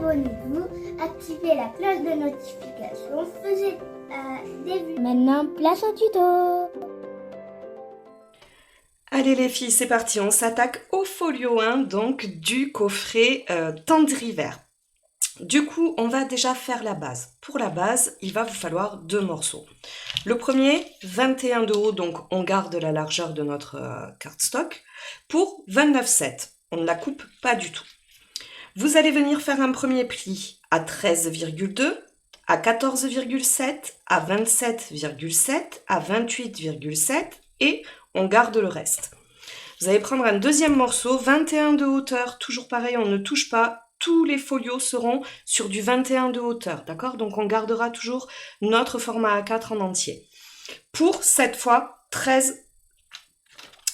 abonnez-vous, activez la cloche de notification, faisez des vues. Maintenant, place au tuto. Allez les filles, c'est parti, on s'attaque au folio 1, donc du coffret Tendre Hiver. Du coup, on va déjà faire la base. Pour la base, il va vous falloir 2 morceaux. Le premier, 21 de haut, donc on garde la largeur de notre cardstock, pour 29,7. On ne la coupe pas du tout. Vous allez venir faire un premier pli à 13,2, à 14,7, à 27,7, à 28,7 et on garde le reste. Vous allez prendre un deuxième morceau, 21 de hauteur, toujours pareil, on ne touche pas. Tous les folios seront sur du 21 de hauteur, d'accord? Donc on gardera toujours notre format A4 en entier. Pour cette fois, 13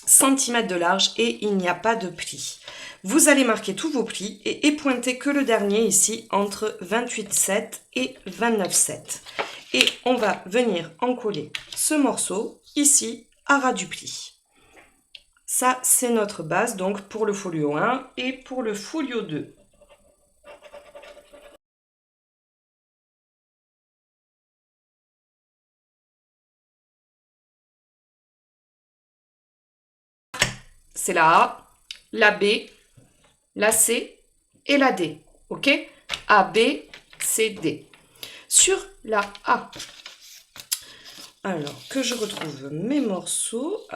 cm de large et il n'y a pas de pli. Vous allez marquer tous vos plis et épointer que le dernier ici entre 28,7 et 29,7. Et on va venir encoller ce morceau ici à ras du pli. Ça, c'est notre base donc pour le folio 1 et pour le folio 2. C'est la A, la B, la C et la D. Ok? A, B, C, D. Sur la A, alors que je retrouve mes morceaux,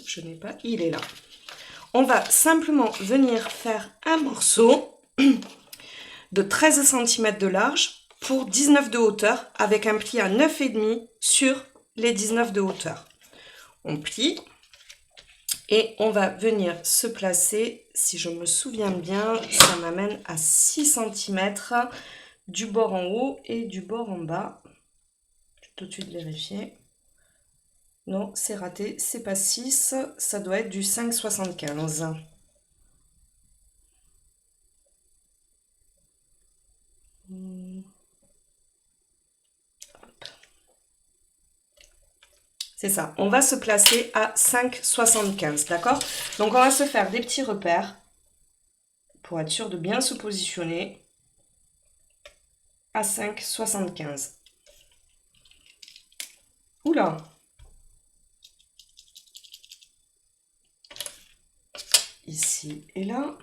je n'ai pas, il est là. On va simplement venir faire un morceau de 13 cm de large pour 19 de hauteur avec un pli à 9,5 sur les 19 de hauteur. On plie et on va venir se placer, si je me souviens bien, ça m'amène à 6 cm du bord en haut et du bord en bas. Je vais tout de suite vérifier. Non, c'est raté, c'est pas 6, ça doit être du 5,75. C'est ça, on va se placer à 5,75, d'accord? Donc on va se faire des petits repères pour être sûr de bien se positionner à 5,75. Oula! Ici et là.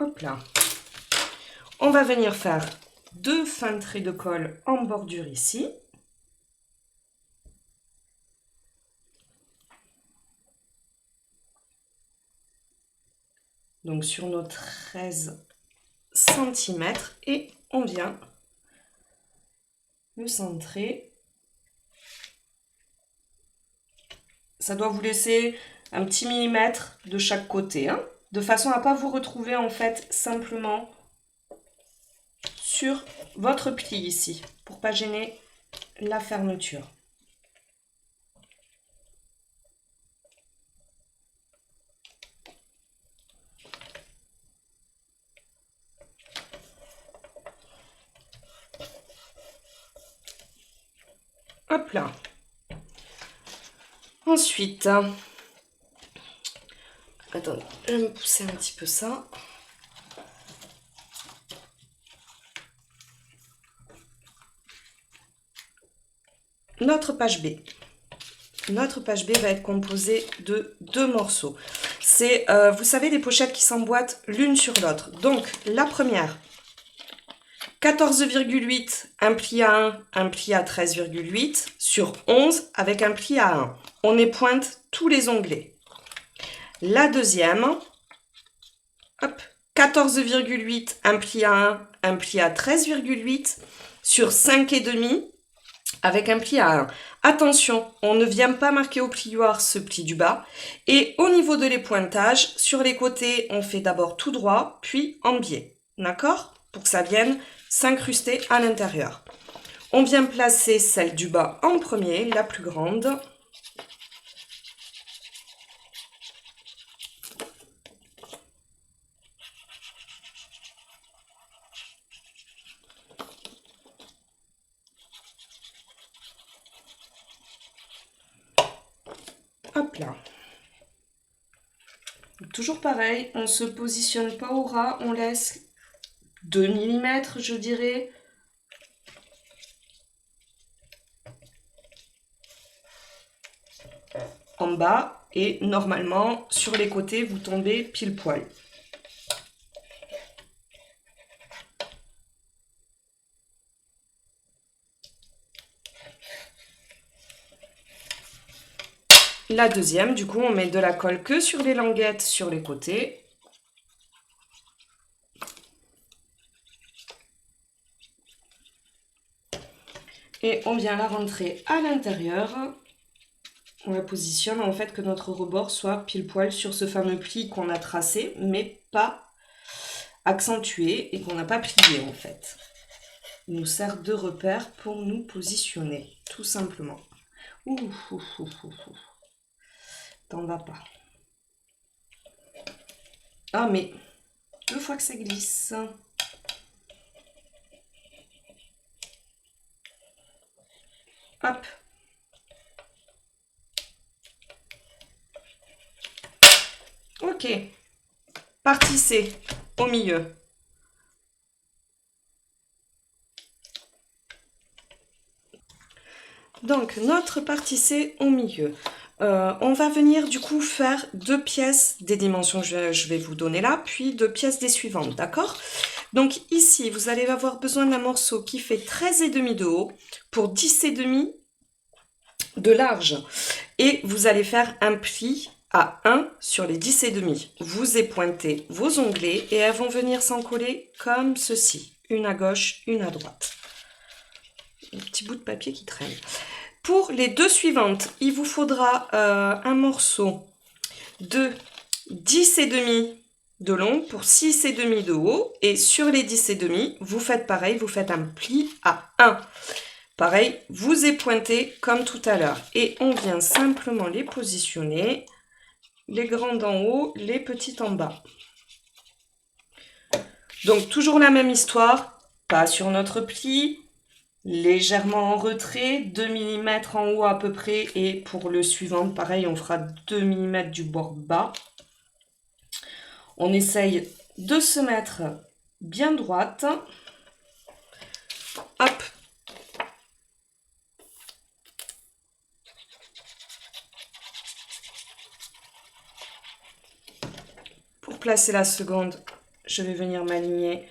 Hop là. On va venir faire 2 fins traits de colle en bordure ici. Donc sur nos 13 cm et on vient le centrer. Ça doit vous laisser un petit millimètre de chaque côté, hein, de façon à ne pas vous retrouver en fait simplement sur votre pli ici, pour pas gêner la fermeture. Hop là. Ensuite, attendez, je vais me pousser un petit peu ça. Notre page B. Notre page B va être composée de 2 morceaux. C'est, vous savez, les pochettes qui s'emboîtent l'une sur l'autre. Donc, la première, 14,8, un pli à 1, un pli à 13,8 sur 11 avec un pli à 1. On épointe tous les onglets. La deuxième, hop, 14,8, un pli à 1, un pli à 13,8 sur 5,5 avec un pli à 1. Attention, on ne vient pas marquer au plioir ce pli du bas. Et au niveau de l'épointage, sur les côtés, on fait d'abord tout droit, puis en biais. D'accord? Pour que ça vienne s'incruster à l'intérieur. On vient placer celle du bas en premier, la plus grande. là. Toujours pareil, on ne se positionne pas au ras, on laisse 2 mm, je dirais. En bas, et normalement, sur les côtés, vous tombez pile poil. La deuxième, du coup, on met de la colle que sur les languettes, sur les côtés. Et on vient la rentrer à l'intérieur. On la positionne en fait que notre rebord soit pile poil sur ce fameux pli qu'on a tracé, mais pas accentué et qu'on n'a pas plié en fait. Il nous sert de repère pour nous positionner, tout simplement. T'en vas pas. Ah mais, 2 fois que ça glisse. Hop. Ok. Partie C, au milieu. Donc, notre partie C au milieu. On va venir du coup faire 2 pièces des dimensions que je vais vous donner là, puis 2 pièces des suivantes, d'accord? Donc ici, vous allez avoir besoin d'un morceau qui fait 13,5 de haut pour 10,5 de large. Et vous allez faire un pli à 1 sur les 10,5. Vous épointez vos onglets et elles vont venir s'encoller comme ceci. Une à gauche, une à droite. Un petit bout de papier qui traîne. Pour les 2 suivantes, il vous faudra un morceau de 10,5 de long pour 6,5 de haut. Et sur les 10,5, vous faites pareil, vous faites un pli à 1. Pareil, vous épointez comme tout à l'heure. Et on vient simplement les positionner. Les grandes en haut, les petites en bas. Donc toujours la même histoire, pas sur notre pli. Légèrement en retrait, 2 mm en haut à peu près, et pour le suivant, pareil, on fera 2 mm du bord bas. On essaye de se mettre bien droite. Hop. Pour placer la seconde, je vais venir m'aligner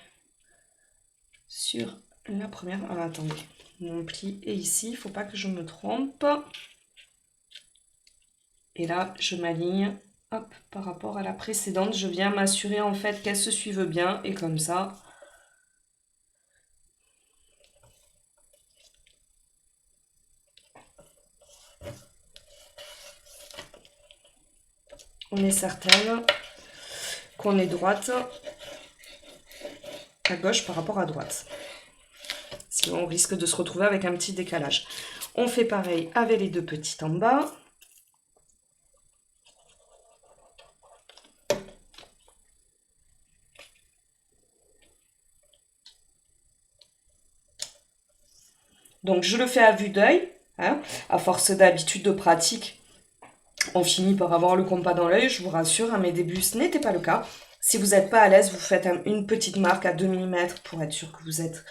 sur la première. Ah, attendez. Mon pli est ici, il ne faut pas que je me trompe. Et là, je m'aligne, hop, par rapport à la précédente. Je viens m'assurer en fait qu'elles se suivent bien. Et comme ça, on est certaine qu'on est droite à gauche par rapport à droite. Sinon, on risque de se retrouver avec un petit décalage. On fait pareil avec les 2 petites en bas. Donc, je le fais à vue d'œil. Hein. À force d'habitude, de pratique, on finit par avoir le compas dans l'œil. Je vous rassure, à mes débuts, ce n'était pas le cas. Si vous n'êtes pas à l'aise, vous faites une petite marque à 2 mm pour être sûr que vous êtes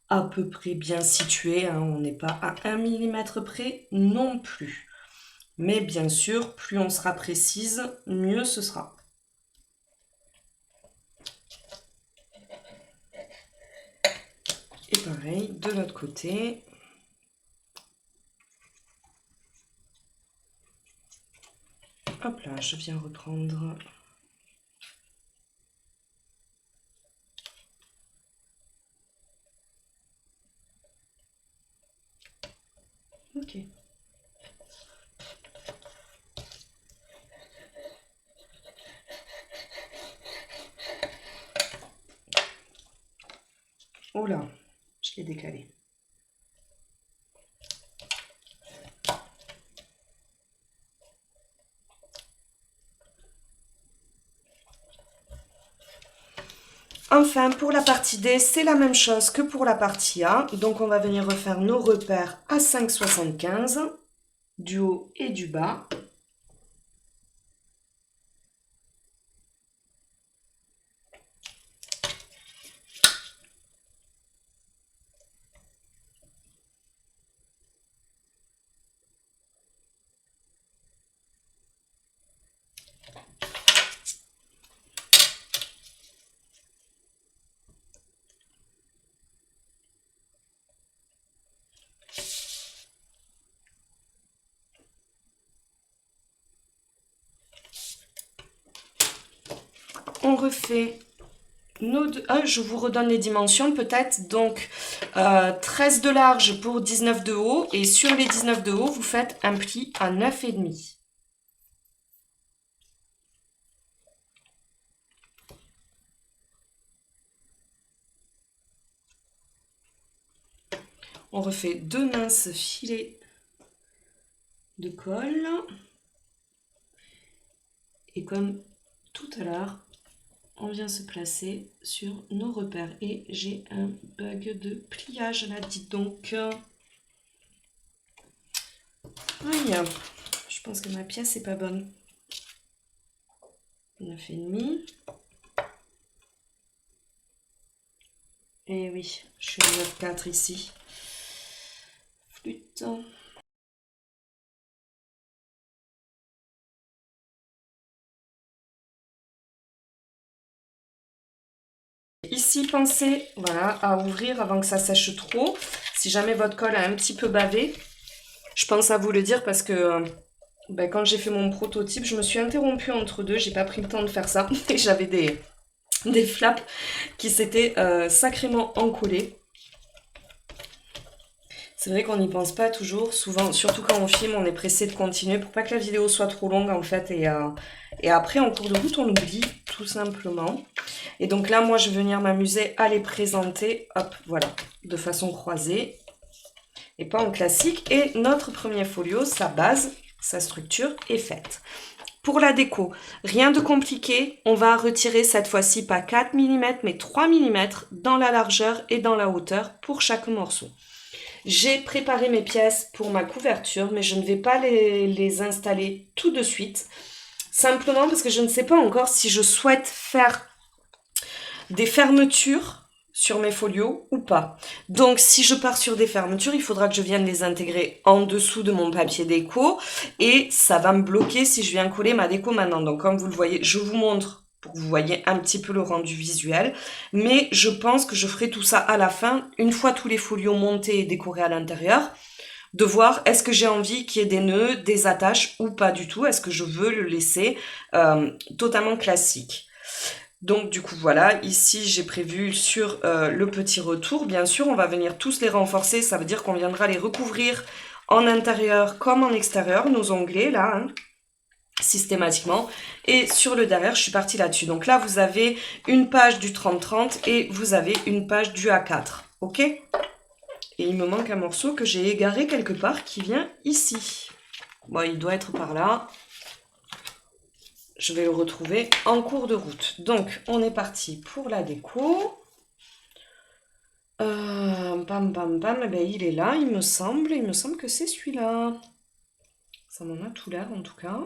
à peu près bien situé. Hein. On n'est pas à 1 mm près non plus. Mais bien sûr, plus on sera précise, mieux ce sera. Et pareil, de l'autre côté. Hop là, je viens reprendre. Ok. Oh là, je l'ai décalé. Enfin, pour la partie D, c'est la même chose que pour la partie A. Donc, on va venir refaire nos repères à 5,75 du haut et du bas. on refait nos deux... Ah, je vous redonne les dimensions peut-être. Donc, 13 de large pour 19 de haut. Et sur les 19 de haut, vous faites un pli à 9,5. On refait 2 minces filets de colle. Et comme tout à l'heure, on vient se placer sur nos repères. Et j'ai un bug de pliage là, dites donc. Aïe, je pense que ma pièce n'est pas bonne. 9,5. Et oui, je suis à 9,4 ici. Flûte. Ici, pensez voilà, à ouvrir avant que ça sèche trop. Si jamais votre colle a un petit peu bavé, je pense à vous le dire parce que quand j'ai fait mon prototype, je me suis interrompue entre deux. J'ai pas pris le temps de faire ça. Et j'avais des flaps qui s'étaient sacrément encollés. C'est vrai qu'on n'y pense pas toujours. Souvent, surtout quand on filme, on est pressé de continuer pour pas que la vidéo soit trop longue en fait. Et après, en cours de route, on oublie tout simplement. Et donc là, moi, je vais venir m'amuser à les présenter, hop, voilà, de façon croisée et pas en classique. Et notre premier folio, sa base, sa structure est faite. Pour la déco, rien de compliqué. On va retirer cette fois-ci pas 4 mm, mais 3 mm dans la largeur et dans la hauteur pour chaque morceau. J'ai préparé mes pièces pour ma couverture, mais je ne vais pas les installer tout de suite. Simplement parce que je ne sais pas encore si je souhaite faire des fermetures sur mes folios ou pas. Donc si je pars sur des fermetures, il faudra que je vienne les intégrer en dessous de mon papier déco et ça va me bloquer si je viens coller ma déco maintenant. Donc comme vous le voyez, je vous montre pour que vous voyez un petit peu le rendu visuel, mais je pense que je ferai tout ça à la fin, une fois tous les folios montés et décorés à l'intérieur, de voir est-ce que j'ai envie qu'il y ait des nœuds, des attaches ou pas du tout, est-ce que je veux le laisser totalement classique. Donc du coup voilà, ici j'ai prévu sur le petit retour, bien sûr on va venir tous les renforcer, ça veut dire qu'on viendra les recouvrir en intérieur comme en extérieur, nos onglets là, hein, systématiquement. Et sur le derrière, je suis partie là-dessus. Donc là vous avez une page du 30-30 et vous avez une page du A4, ok? Et il me manque un morceau que j'ai égaré quelque part qui vient ici. Bon, il doit être par là. Je vais le retrouver en cours de route. Donc, on est parti pour la déco. Bam, bam, bam. Eh ben, il est là, il me semble. Il me semble que c'est celui-là. Ça m'en a tout l'air, en tout cas.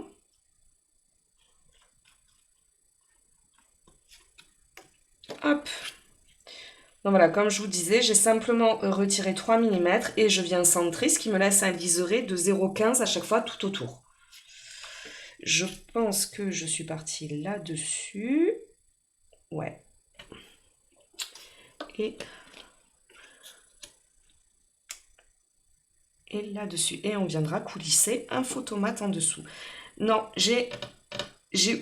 Hop. Donc voilà, comme je vous disais, j'ai simplement retiré 3 mm et je viens centrer, ce qui me laisse un liseré de 0,15 à chaque fois tout autour. Je pense que je suis partie là-dessus. Ouais. Et là-dessus. Et on viendra coulisser un photomate en dessous. Non, j'ai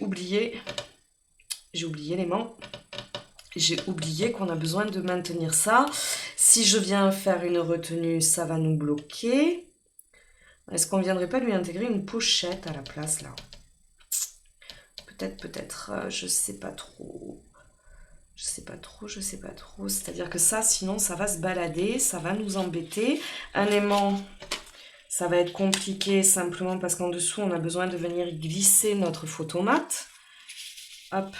oublié l'élément. J'ai oublié qu'on a besoin de maintenir ça. Si je viens faire une retenue, ça va nous bloquer. Est-ce qu'on ne viendrait pas lui intégrer une pochette à la place là? Peut-être, je sais pas trop. Je sais pas trop. C'est-à-dire que ça, sinon, ça va se balader, ça va nous embêter. Un aimant, ça va être compliqué simplement parce qu'en dessous, on a besoin de venir glisser notre photomate. Hop.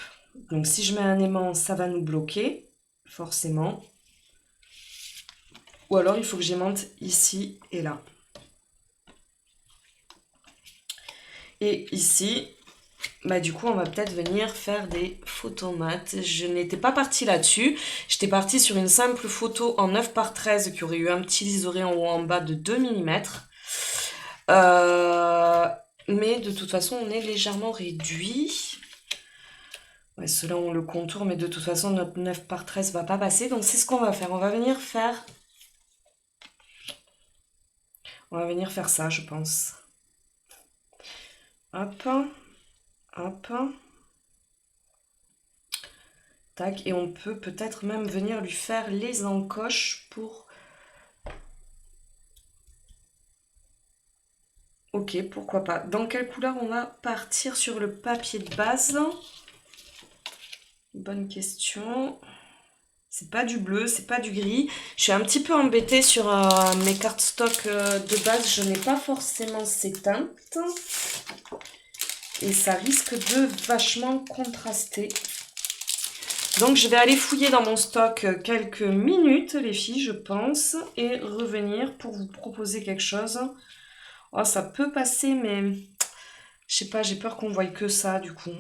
Donc, si je mets un aimant, ça va nous bloquer, forcément. Ou alors, il faut que j'aimante ici et là. Et ici, bah du coup, on va peut-être venir faire des photomates. Je n'étais pas partie là-dessus. J'étais partie sur une simple photo en 9 par 13 qui aurait eu un petit liseré en haut en bas de 2 mm. Mais de toute façon, on est légèrement réduit. Ouais, cela on le contourne, mais de toute façon, notre 9 par 13 va pas passer. Donc c'est ce qu'on va faire. On va venir faire ça, je pense. Hop. Hop. Tac, et on peut peut-être même venir lui faire les encoches pour... Ok, pourquoi pas. Dans quelle couleur on va partir sur le papier de base? Bonne question. C'est pas du bleu, c'est pas du gris. Je suis un petit peu embêtée sur mes cartes stock de base. Je n'ai pas forcément ces teintes. Et ça risque de vachement contraster. Donc je vais aller fouiller dans mon stock quelques minutes, les filles, je pense. Et revenir pour vous proposer quelque chose. Oh, ça peut passer, mais je sais pas, j'ai peur qu'on voie que ça, du coup.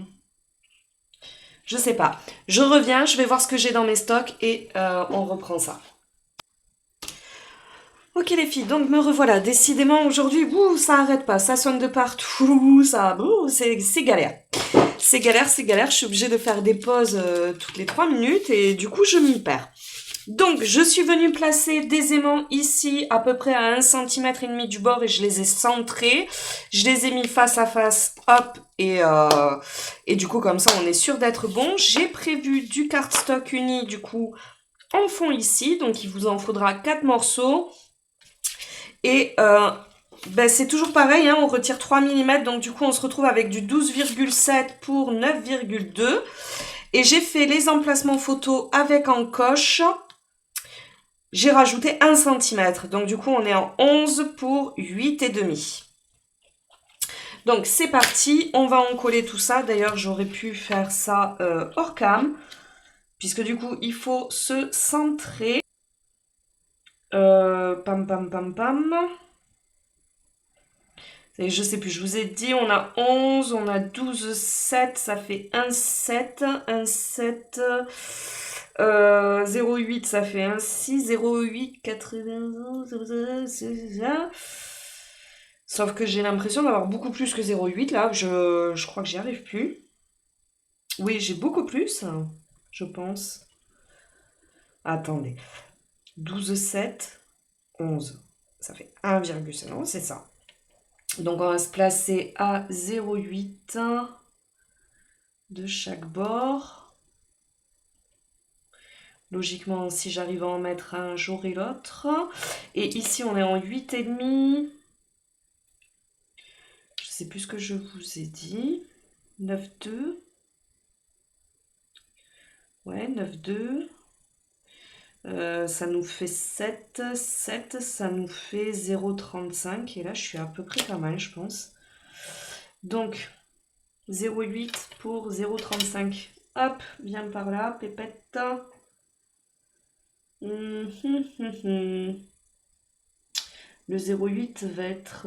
Je sais pas. Je reviens, je vais voir ce que j'ai dans mes stocks et on reprend ça. Ok les filles, donc me revoilà. Décidément aujourd'hui, ça arrête pas, ça sonne de partout, c'est galère. C'est galère, c'est galère. Je suis obligée de faire des pauses toutes les 3 minutes et du coup je m'y perds. Donc je suis venue placer des aimants ici à peu près à 1,5 cm du bord et je les ai centrés. Je les ai mis face à face, hop, et du coup comme ça on est sûr d'être bon. J'ai prévu du cardstock uni du coup en fond ici, donc il vous en faudra 4 morceaux. Et c'est toujours pareil, hein, on retire 3 mm, donc du coup on se retrouve avec du 12,7 pour 9,2. Et j'ai fait les emplacements photos avec encoche. J'ai rajouté 1 cm, donc du coup on est en 11 pour 8,5. Donc c'est parti, on va encoller tout ça. D'ailleurs j'aurais pu faire ça hors cam, puisque du coup il faut se centrer. Pam pam pam pam. Et je sais plus, je vous ai dit, on a 11, on a 12, 7, ça fait 1, 7, 1, 7, 0,8, ça fait 1, 6, 0,8, 80, sauf que j'ai l'impression d'avoir beaucoup plus que 0,8 là, je crois que j'y arrive plus. Oui, j'ai beaucoup plus, je pense. Attendez, 12, 7, 11, ça fait 1,7, non, c'est ça. Donc on va se placer à 0,8 de chaque bord. Logiquement, si j'arrive à en mettre un, j'aurai l'autre. Et ici, on est en 8,5. Je ne sais plus ce que je vous ai dit. 9,2. Ouais, 9,2. Ça nous fait 7. 7, ça nous fait 0,35. Et là, je suis à peu près pas mal, je pense. Donc, 0,8 pour 0,35. Hop, viens par là, pépette. Le 0,8 va être...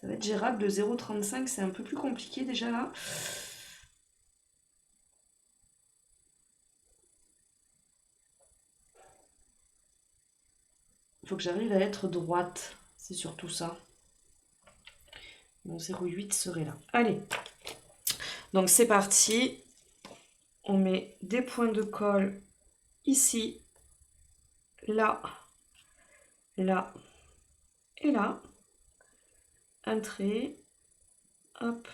ça va être gérable. Le 0,35, c'est un peu plus compliqué déjà là. Il faut que j'arrive à être droite. C'est surtout ça. Mon 0,8 serait là. Allez. Donc c'est parti. On met des points de colle ici, là, là et là. Un trait. Hop.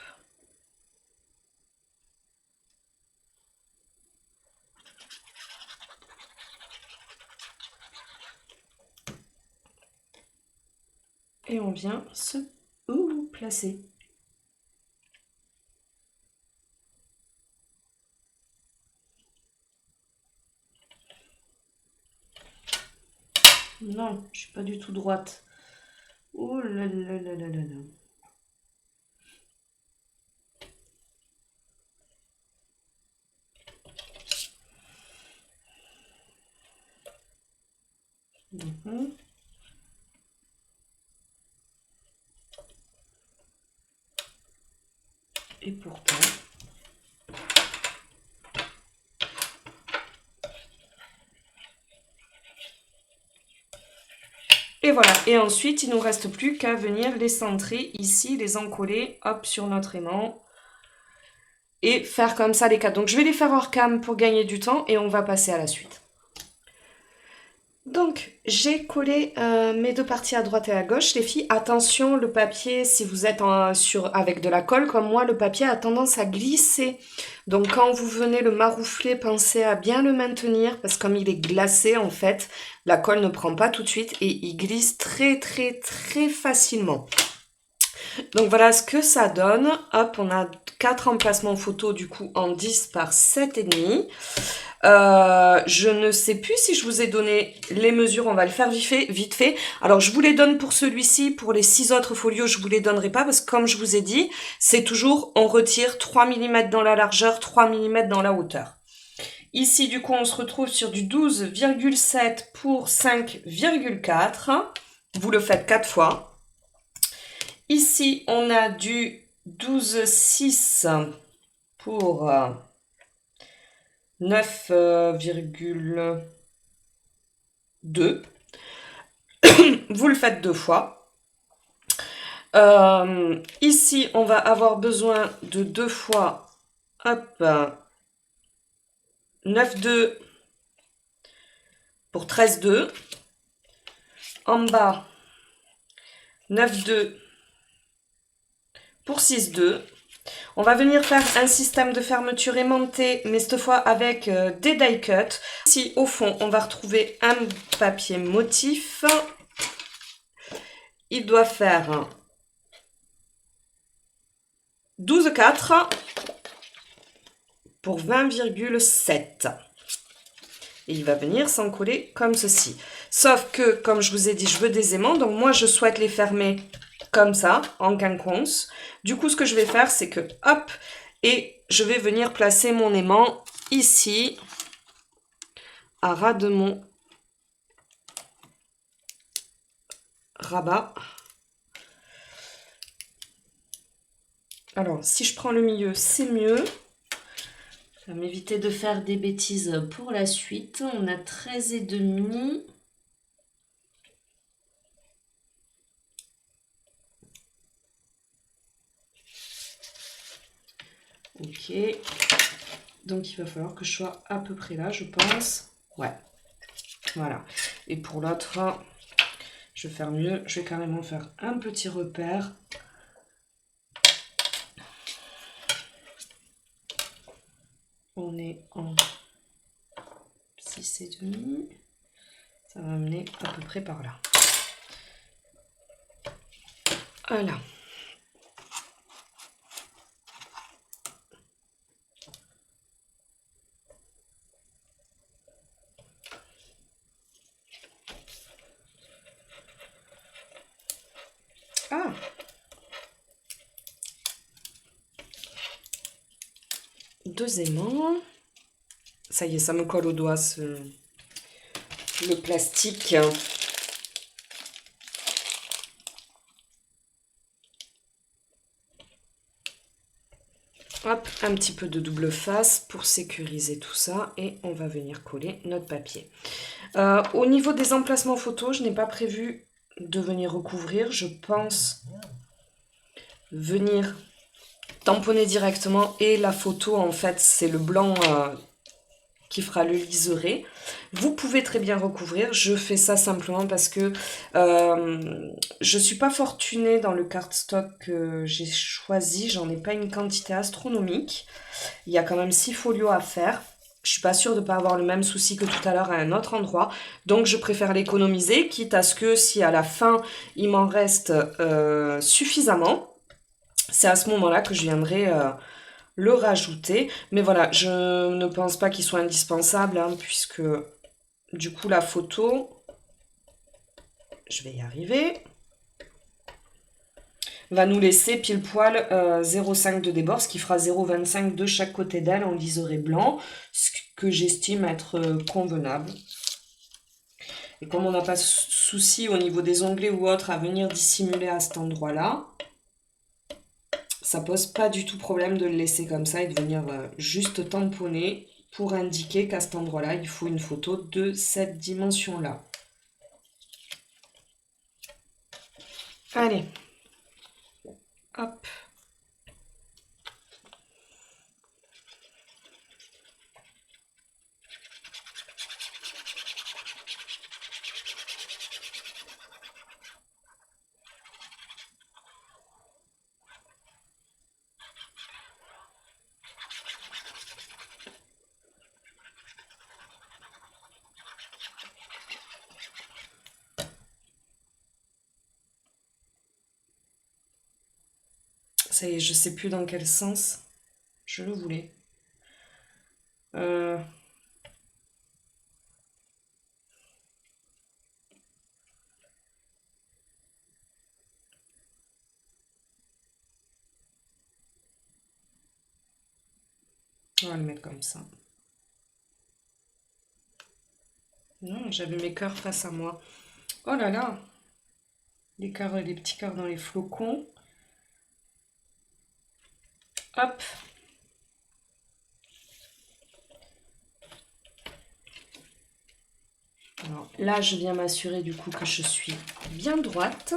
Et on vient se placer. Non, je suis pas du tout droite. Oh là là là là là là. Et pourtant... Et voilà, et ensuite, il ne nous reste plus qu'à venir les centrer ici, les encoller, hop, sur notre aimant. Et faire comme ça les 4. Donc, je vais les faire hors cam pour gagner du temps et on va passer à la suite. Donc, j'ai collé mes deux parties à droite et à gauche. Les filles, attention, le papier, si vous êtes avec de la colle, comme moi, le papier a tendance à glisser. Donc, quand vous venez le maroufler, pensez à bien le maintenir, parce que comme il est glacé, en fait, la colle ne prend pas tout de suite et il glisse très, très, très facilement. Donc, voilà ce que ça donne. Hop, on a 4 emplacements photos, du coup, en 10 par 7,5. Je ne sais plus si je vous ai donné les mesures, on va le faire vite fait. Alors je vous les donne pour celui-ci, pour les 6 autres folios je vous les donnerai pas parce que comme je vous ai dit, c'est toujours on retire 3 mm dans la largeur, 3 mm dans la hauteur. Ici du coup on se retrouve sur du 12,7 pour 5,4. Vous le faites 4 fois. Ici on a du 12,6 pour 9,2. Vous le faites 2 fois. Ici, on va avoir besoin de 2 fois, hop, 9,2 pour 13,2. En bas, 9,2 pour 6,2. On va venir faire un système de fermeture aimantée, mais cette fois avec des die cuts. Ici, au fond, on va retrouver un papier motif. Il doit faire 12,4 pour 20,7. Et il va venir s'encoller comme ceci. Sauf que, comme je vous ai dit, je veux des aimants. Donc moi, je souhaite les fermer comme ça, en quinconce. Du coup, ce que je vais faire, c'est que, hop, et je vais venir placer mon aimant ici, à ras de mon rabat. Alors, si je prends le milieu, c'est mieux. Ça va m'éviter de faire des bêtises pour la suite. On a 13,5. Ok. Donc, il va falloir que je sois à peu près là, je pense. Ouais. Voilà. Et pour l'autre, je vais faire mieux. Je vais carrément faire un petit repère. On est en 6,5. Ça va m'amener à peu près par là. Voilà. Ah! Deux aimants. Ça y est, ça me colle au doigt, le plastique. Hop, un petit peu de double face pour sécuriser tout ça. Et on va venir coller notre papier. Au niveau des emplacements photos, je n'ai pas prévu de venir recouvrir. Je pense venir tamponner directement. Et la photo, en fait, c'est le blanc qui fera le liseré. Vous pouvez très bien recouvrir. Je fais ça simplement parce que je suis pas fortunée dans le cardstock que j'ai choisi. J'en ai pas une quantité astronomique. Il y a quand même 6 folios à faire. Je suis pas sûre de ne pas avoir le même souci que tout à l'heure à un autre endroit. Donc je préfère l'économiser, quitte à ce que si à la fin il m'en reste suffisamment, c'est à ce moment-là que je viendrai le rajouter. Mais voilà, je ne pense pas qu'il soit indispensable, hein, puisque du coup la photo, je vais y arriver, va nous laisser pile poil 0,5 de débord, ce qui fera 0,25 de chaque côté d'elle en liseré blanc, ce que j'estime être convenable. Et comme on n'a pas de souci au niveau des onglets ou autres à venir dissimuler à cet endroit-là, ça pose pas du tout problème de le laisser comme ça et de venir juste tamponner pour indiquer qu'à cet endroit-là, il faut une photo de cette dimension-là. Allez, hop. Ça y est, je sais plus dans quel sens je le voulais. Euh, On va le mettre comme ça. Non, j'avais mes cœurs face à moi. Oh là là! Les cœurs, les petits cœurs dans les flocons. Hop! Alors là, je viens m'assurer du coup que je suis bien droite.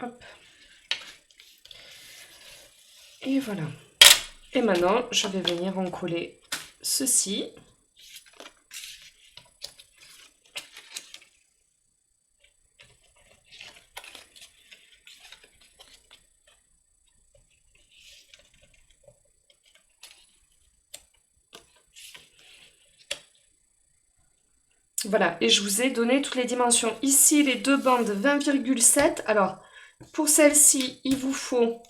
Hop. Et voilà. Et maintenant, je vais venir en coller ceci. Voilà, et je vous ai donné toutes les dimensions. Ici, les deux bandes 20,7. Alors, pour celle-ci, il vous faut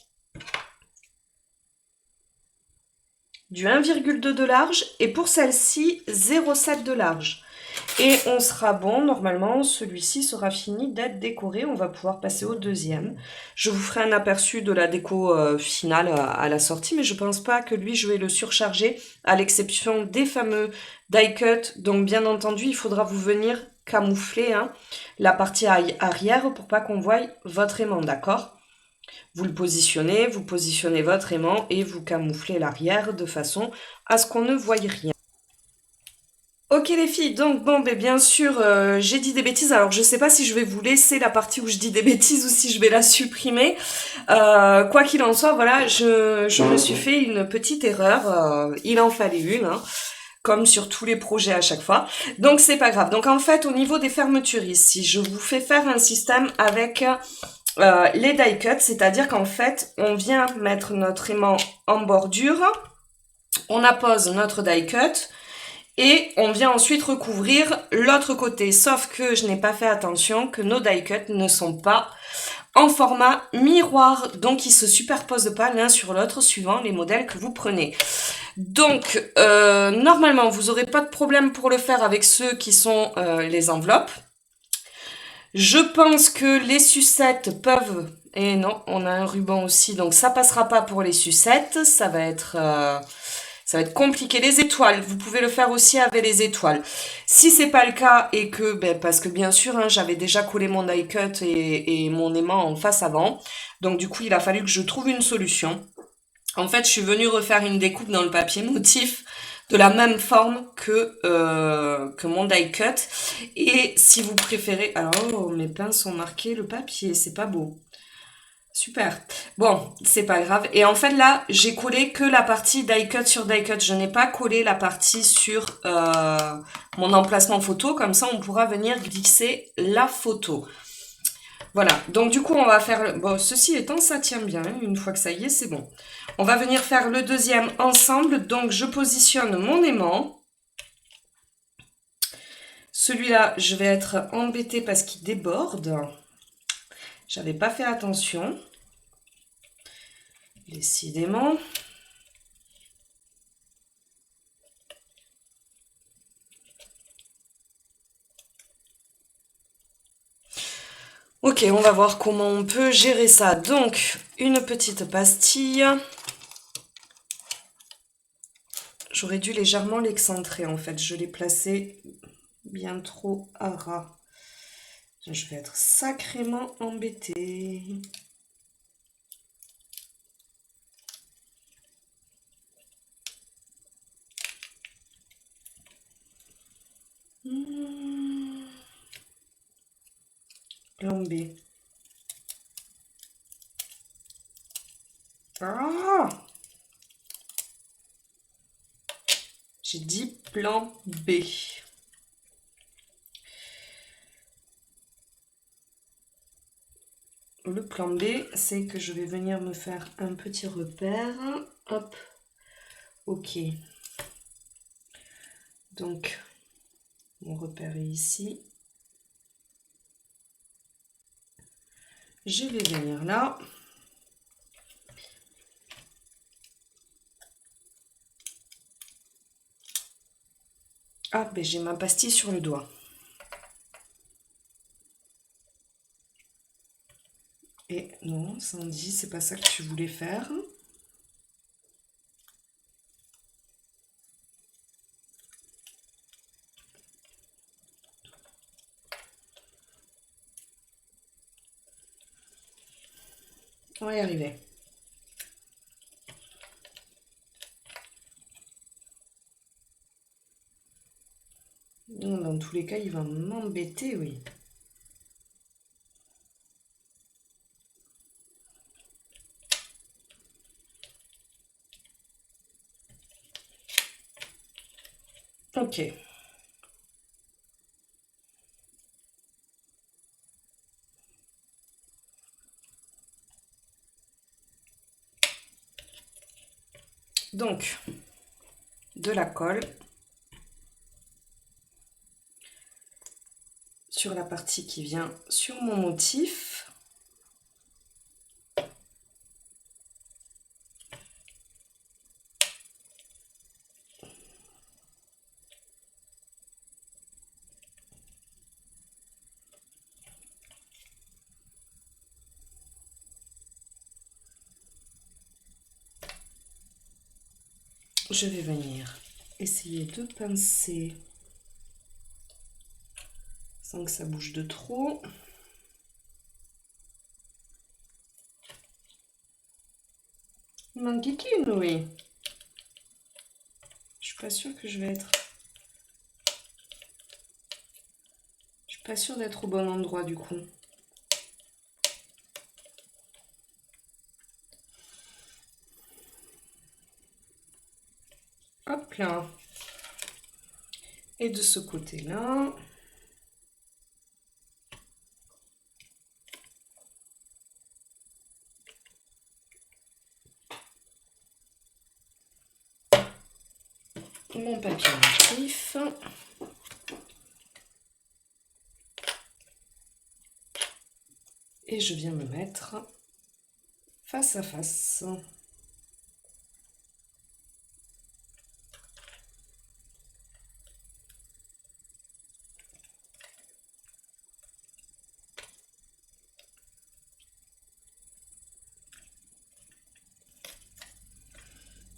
du 1,2 de large et pour celle-ci, 0,7 de large. Et on sera bon, normalement, celui-ci sera fini d'être décoré. On va pouvoir passer au deuxième. Je vous ferai un aperçu de la déco finale à la sortie, mais je pense pas que lui, je vais le surcharger, à l'exception des fameux die cut. Donc, bien entendu, il faudra vous venir camoufler la partie arrière pour pas qu'on voie votre aimant, d'accord ? Vous positionnez votre aimant et vous camouflez l'arrière de façon à ce qu'on ne voie rien. Ok les filles, donc bon, ben bien sûr, j'ai dit des bêtises. Alors je sais pas si je vais vous laisser la partie où je dis des bêtises ou si je vais la supprimer. Quoi qu'il en soit, voilà, je me suis fait une petite erreur. Il en fallait une, comme sur tous les projets à chaque fois. Donc c'est pas grave. Donc en fait, au niveau des fermetures ici, je vous fais faire un système avec les die cuts, c'est-à-dire qu'en fait, on vient mettre notre aimant en bordure, on appose notre die cut. Et on vient ensuite recouvrir l'autre côté, sauf que je n'ai pas fait attention que nos die cuts ne sont pas en format miroir, donc ils se superposent pas l'un sur l'autre suivant les modèles que vous prenez. Donc normalement vous n'aurez pas de problème pour le faire avec ceux qui sont les enveloppes. Je pense que les sucettes peuvent, et non, on a un ruban aussi, donc ça passera pas pour les sucettes, ça va être compliqué. Les étoiles, vous pouvez le faire aussi avec les étoiles. Si c'est pas le cas et que, parce que bien sûr, j'avais déjà collé mon die cut et mon aimant en face avant. Donc du coup, il a fallu que je trouve une solution. En fait, je suis venue refaire une découpe dans le papier motif de la même forme que mon die cut. Et si vous préférez... Alors, mes pinces ont marqué le papier, c'est pas beau. Super. Bon, c'est pas grave. Et en fait, là, j'ai collé que la partie die cut sur die cut. Je n'ai pas collé la partie sur mon emplacement photo. Comme ça, on pourra venir glisser la photo. Voilà. Donc, du coup, on va faire... Bon, ceci étant, ça tient bien. Une fois que ça y est, c'est bon. On va venir faire le deuxième ensemble. Donc, je positionne mon aimant. Celui-là, je vais être embêtée parce qu'il déborde. J'avais pas fait attention. Décidément. Ok, on va voir comment on peut gérer ça. Donc, une petite pastille. J'aurais dû légèrement l'excentrer en fait. Je l'ai placé bien trop à ras. Je vais être sacrément embêtée. Plan B. Ah! J'ai dit plan B. le plan B, c'est que je vais venir me faire un petit repère. Hop. Ok. Donc, mon repère est ici. Je vais venir là. Ah, ben j'ai ma pastille sur le doigt. Et non, Sandy, c'est pas ça que tu voulais faire. On va y arriver. Non, dans tous les cas, il va m'embêter, oui. Ok. Donc, de la colle sur la partie qui vient sur mon motif. Je vais venir essayer de pincer sans que ça bouge de trop. Il manque qu'une, oui. Je suis pas sûre que je vais être... Je suis pas sûre d'être au bon endroit du coup. Hop là. Et de ce côté-là. Mon papier motif. Et je viens me mettre face à face.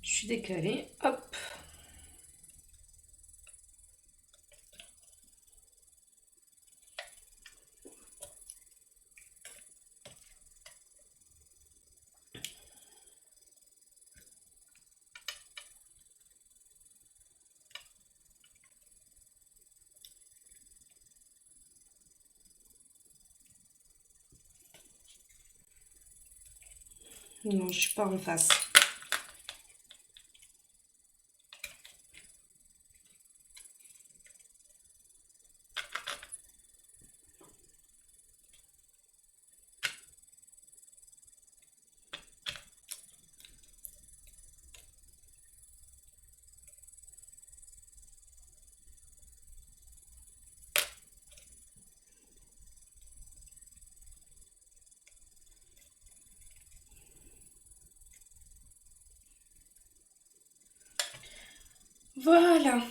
Je suis décalée, hop. Non, je suis pas en face. Voilà.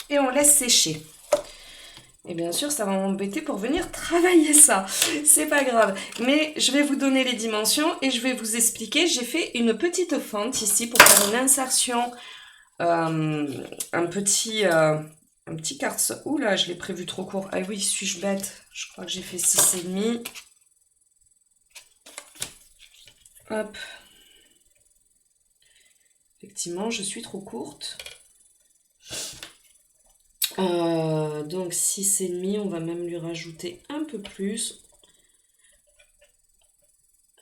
Et on laisse sécher. Et bien sûr, ça va m'embêter pour venir travailler ça. C'est pas grave. Mais je vais vous donner les dimensions et je vais vous expliquer. J'ai fait une petite fente ici pour faire une insertion. Un petit quart. Oula, je l'ai prévu trop court. Ah oui, suis-je bête? Je crois que j'ai fait 6,5. Hop. Effectivement, je suis trop courte. Donc 6,5, on va même lui rajouter un peu plus.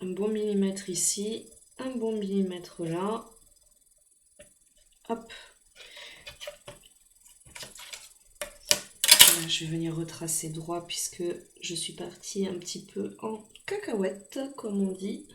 Un bon millimètre ici, un bon millimètre là. Hop. Voilà, je vais venir retracer droit puisque je suis partie un petit peu en cacahuète, comme on dit.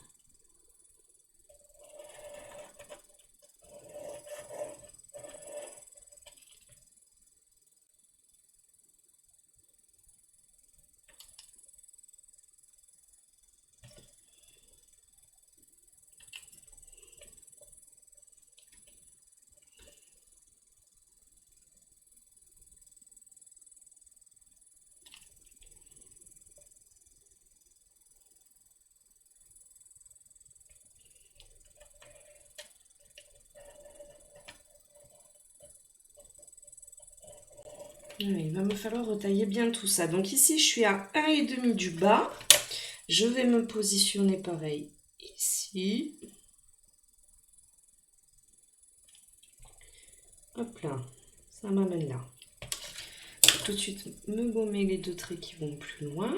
Il va me falloir retailler bien tout ça. Donc ici, je suis à 1,5 du bas. Je vais me positionner pareil ici. Hop là, ça m'amène là. Tout de suite, me gommer les 2 traits qui vont plus loin.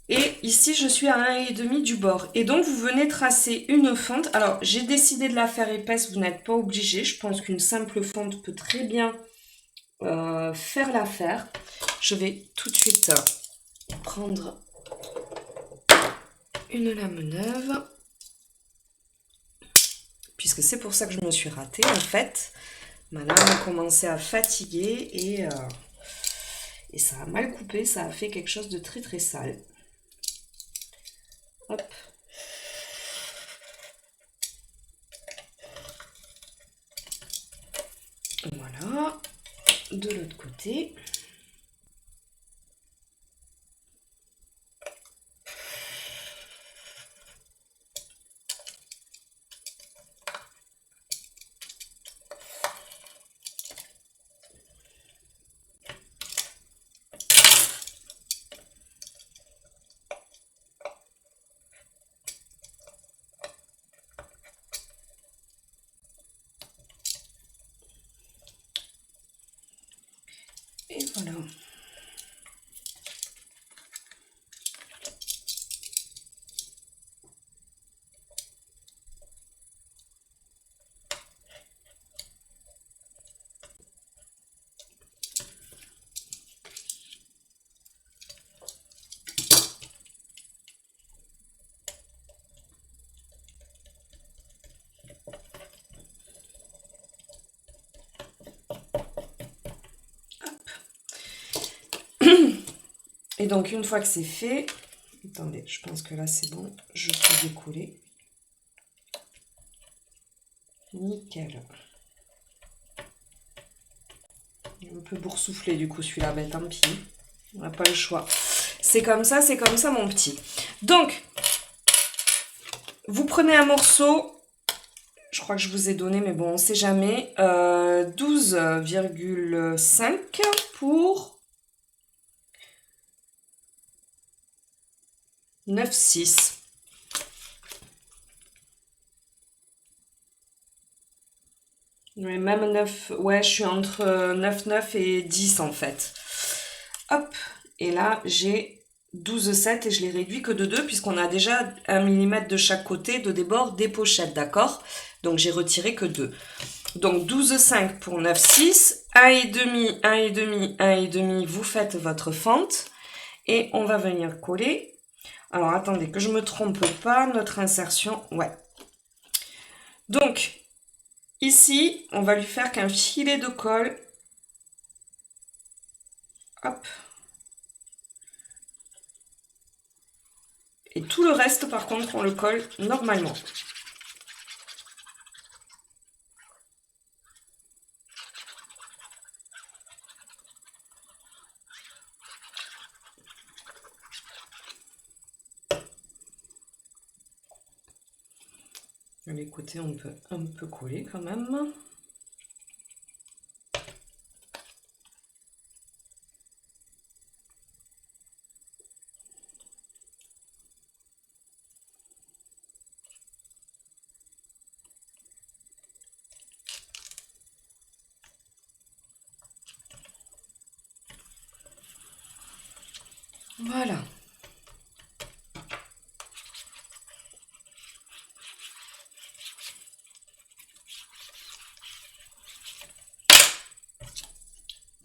Et ici, je suis à 1,5 du bord. Et donc, vous venez tracer une fente. Alors, j'ai décidé de la faire épaisse. Vous n'êtes pas obligé. Je pense qu'une simple fente peut très bien faire l'affaire. Je vais tout de suite prendre une lame neuve. Puisque c'est pour ça que je me suis ratée, en fait. Ma lame a commencé à fatiguer et ça a mal coupé. Ça a fait quelque chose de très très sale. Hop. Voilà. De l'autre côté. Et voilà. Et donc, une fois que c'est fait, attendez, je pense que là c'est bon, je peux décoller. Nickel. Un peu boursouflé du coup celui-là, ben tant pis, on n'a pas le choix. C'est comme ça mon petit. Donc, vous prenez un morceau, je crois que je vous ai donné, mais bon, on ne sait jamais, 12,5 pour 9,6. Ouais, même 9, ouais, je suis entre 9,9 et 10 en fait. Hop, et là j'ai 12,7 et je l'ai réduit que de 2 puisqu'on a déjà 1 mm de chaque côté de débord des pochettes, d'accord? Donc j'ai retiré que 2. Donc 12,5 pour 9,6, 1,5, 1,5, 1,5, vous faites votre fente et on va venir coller. Alors attendez que je me trompe pas, notre insertion, ouais. Donc ici, on va lui faire qu'un filet de colle. Hop. Et tout le reste, par contre, on le colle normalement. Les côtés, on peut un peu coller quand même. Voilà.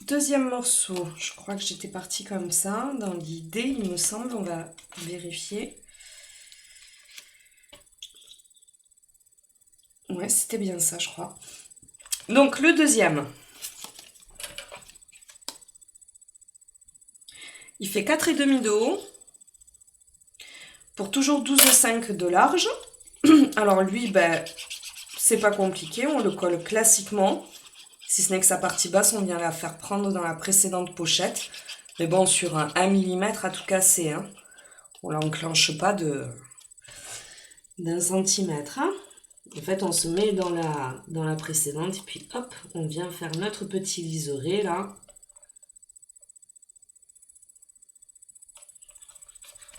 Deuxième morceau, je crois que j'étais partie comme ça, dans l'idée, il me semble, on va vérifier. Ouais, c'était bien ça, je crois. Donc, le deuxième. Il fait 4,5 de haut, pour toujours 12,5 de large. Alors lui, ben, c'est pas compliqué, on le colle classiquement. Si ce n'est que sa partie basse, on vient la faire prendre dans la précédente pochette. Mais bon, sur un 1 mm à tout casser. Hein. On l'enclenche pas d'un centimètre. Hein. En fait, on se met dans la précédente. Et puis hop, on vient faire notre petit liseré là.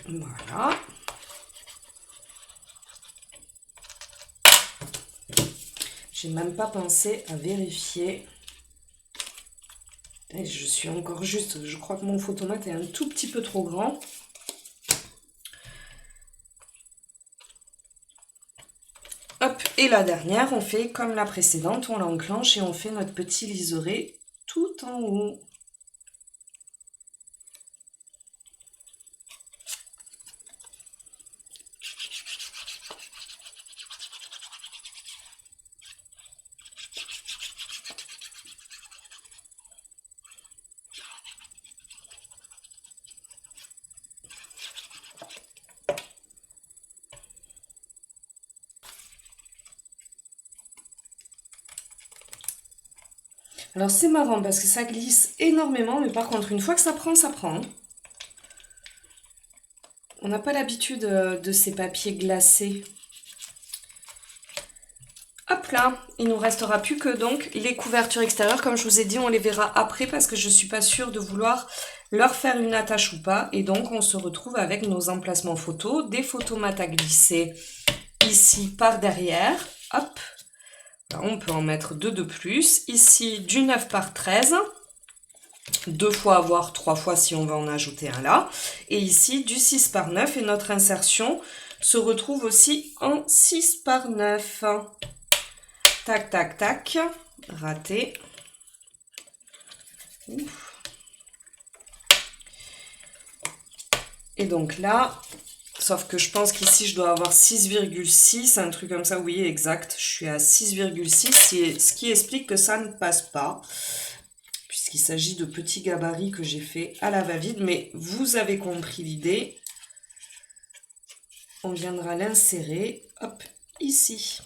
Voilà. J'ai même pas pensé à vérifier. Et je suis encore juste, je crois que mon photomate est un tout petit peu trop grand. Hop, et la dernière, on fait comme la précédente, on l'enclenche et on fait notre petit liseré tout en haut. Alors c'est marrant parce que ça glisse énormément, mais par contre une fois que ça prend, ça prend. On n'a pas l'habitude de ces papiers glacés. Hop là, il nous restera plus que donc les couvertures extérieures. Comme je vous ai dit, on les verra après parce que je ne suis pas sûre de vouloir leur faire une attache ou pas. Et donc on se retrouve avec nos emplacements photos, des photomates à glisser ici par derrière. Hop. On peut en mettre 2 de plus. Ici, du 9 par 13. 2 fois, voire 3 fois si on va en ajouter un là. Et ici, du 6 par 9. Et notre insertion se retrouve aussi en 6 par 9. Tac, tac, tac. Raté. Ouf. Et donc là... Sauf que je pense qu'ici, je dois avoir 6,6, un truc comme ça. Oui, exact. Je suis à 6,6, ce qui explique que ça ne passe pas. Puisqu'il s'agit de petits gabarits que j'ai fait à la va-vite. Mais vous avez compris l'idée. On viendra l'insérer, hop, ici.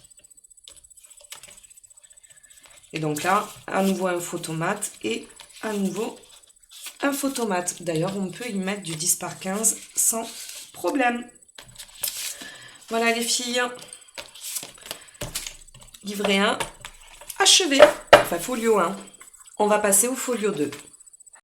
Et donc là, à nouveau un photomate et à nouveau un photomate. D'ailleurs, on peut y mettre du 10 par 15 sans problème. Voilà les filles, livret 1 achevé, enfin folio 1. On va passer au folio 2.